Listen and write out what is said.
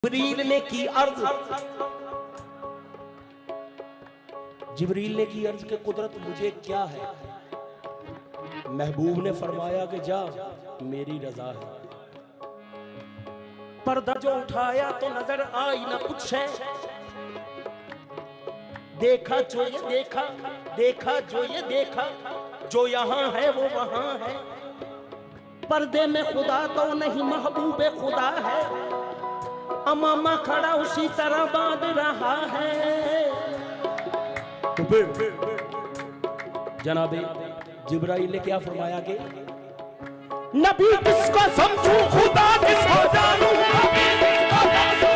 जिब्रील ने की अर्ज, जिब्रील ने की अर्ज के कुदरत मुझे क्या है। महबूब ने फरमाया कि जा मेरी रजा है। पर्दा जो उठाया तो नजर आई ना कुछ है। देखा जो ये देखा, देखा जो ये देखा, जो यहाँ है वो वहां है। पर्दे में खुदा तो नहीं महबूबे खुदा है। अमामा खड़ा उसी तरह बांध रहा है। तो फिर जनाबे जिब्राइल ने क्या फरमाया कि नबी किसको समझूं खुदा किसको जानूं, नबी किसको समझूं